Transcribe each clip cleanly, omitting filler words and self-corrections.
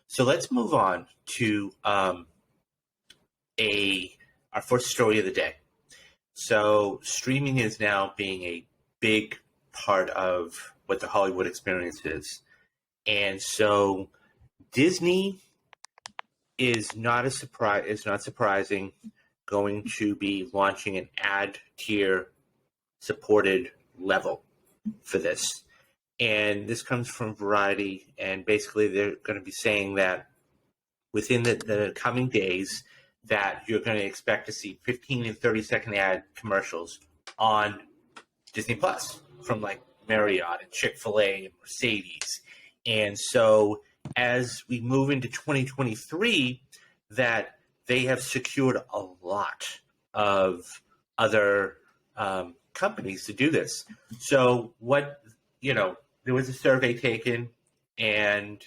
So let's move on to our first story of the day. So streaming is now being a big part of what the Hollywood experience is. And so Disney is not surprising, going to be launching an ad tier supported level for this. And this comes from Variety, and basically they're going to be saying that within the coming days that you're going to expect to see 15 and 30-second ad commercials on Disney Plus from like Marriott and Chick-fil-A and Mercedes. And so as we move into 2023, that they have secured a lot of other companies to do this. So there was a survey taken, and,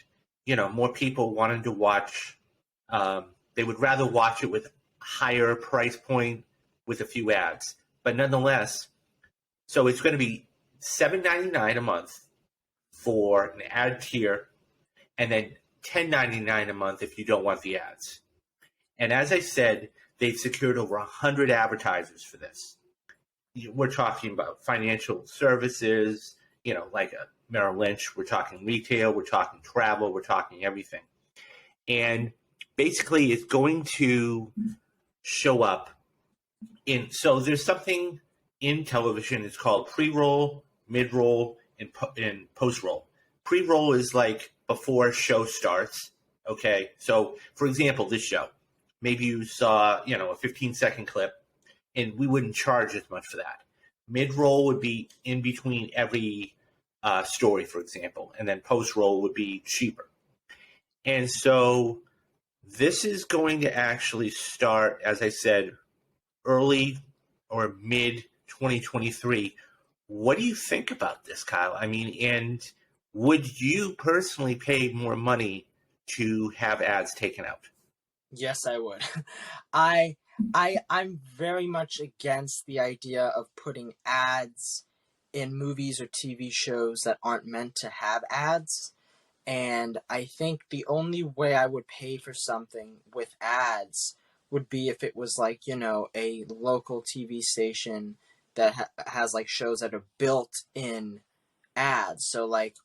more people wanted to watch. They would rather watch it with a higher price point with a few ads. But nonetheless, so it's going to be $7.99 a month for an ad tier, and then $10.99 a month if you don't want the ads. And as I said, they've secured over 100 advertisers for this. We're talking about financial services, like a Merrill Lynch. We're talking retail. We're talking travel. We're talking everything. And basically, it's going to show up so there's something in television. It's called pre-roll, mid-roll, and post-roll. Pre-roll is like before show starts. Okay. So for example, this show, maybe you saw, a 15-second clip, and we wouldn't charge as much for that. Mid-roll would be in between every story, for example, and then post-roll would be cheaper. And so this is going to actually start, as I said, early or mid 2023. What do you think about this, Kyle? I mean, and would you personally pay more money to have ads taken out? Yes, I would. I'm very much against the idea of putting ads in movies or TV shows that aren't meant to have ads. And I think the only way I would pay for something with ads would be if it was like, a local TV station that has like shows that are built in ads. So like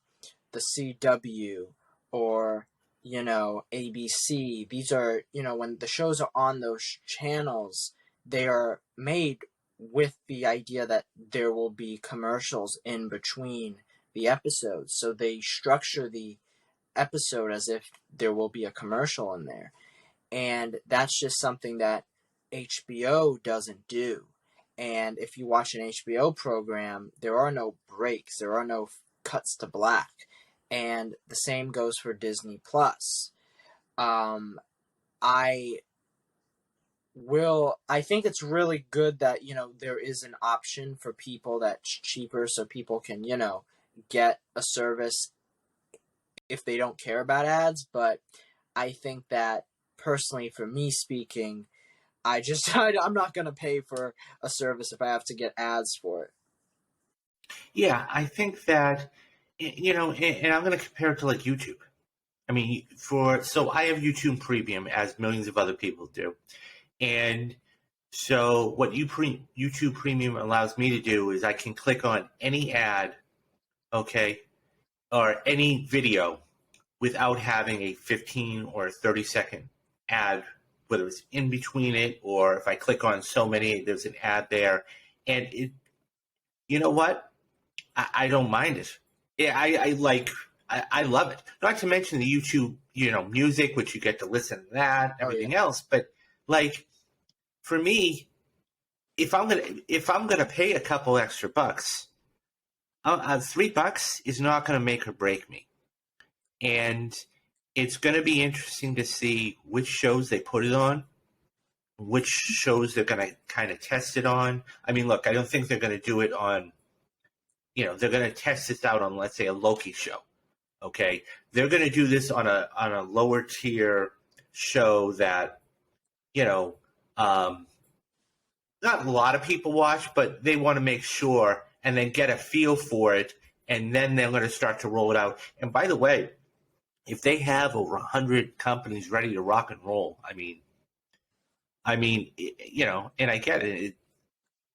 the CW or, ABC. These are, when the shows are on those channels, they are made with the idea that there will be commercials in between the episodes. So they structure the episode as if there will be a commercial in there. And that's just something that HBO doesn't do. And if you watch an HBO program, there are no breaks, there are no cuts to black. And the same goes for Disney Plus. I think it's really good that, there is an option for people that's cheaper so people can, get a service if they don't care about ads. But I think that personally, for me speaking, I'm not going to pay for a service if I have to get ads for it. Yeah, I think that, and I'm going to compare it to like YouTube. I mean, so I have YouTube Premium, as millions of other people do. And so what YouTube Premium allows me to do is I can click on any ad, okay, or any video without having a 15 or 30-second ad, whether it's in between it or if I click on so many, there's an ad there. And you know what? I don't mind it. Yeah, I love it. Not to mention the YouTube, music, which you get to listen to that, everything else. But like, for me, if I'm gonna pay a couple extra bucks, $3 is not gonna make or break me. And it's gonna be interesting to see which shows they put it on, which shows they're gonna kind of test it on. I mean, look, I don't think they're gonna do it on. They're going to test this out on, let's say, a Loki show. Okay, they're going to do this on a lower tier show that, not a lot of people watch, but they want to make sure and then get a feel for it, and then they're going to start to roll it out. And by the way, if they have over 100 companies ready to rock and roll, and I get it.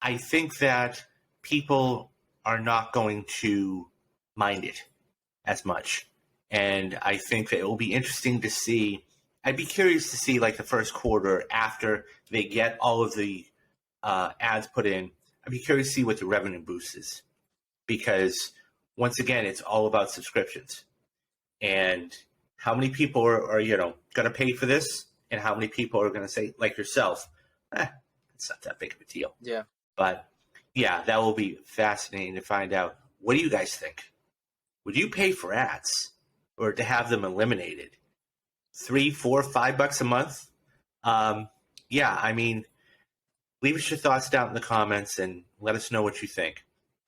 I think that people are not going to mind it as much. And I think that it will be interesting to see. I'd be curious to see, like, the first quarter after they get all of the ads put in. I'd be curious to see what the revenue boost is. Because, once again, it's all about subscriptions. And how many people are going to pay for this? And how many people are going to say, like yourself, it's not that big of a deal. Yeah. But, yeah, that will be fascinating to find out. What do you guys think? Would you pay for ads or to have them eliminated? $3, $4, $5 a month? Leave us your thoughts down in the comments and let us know what you think.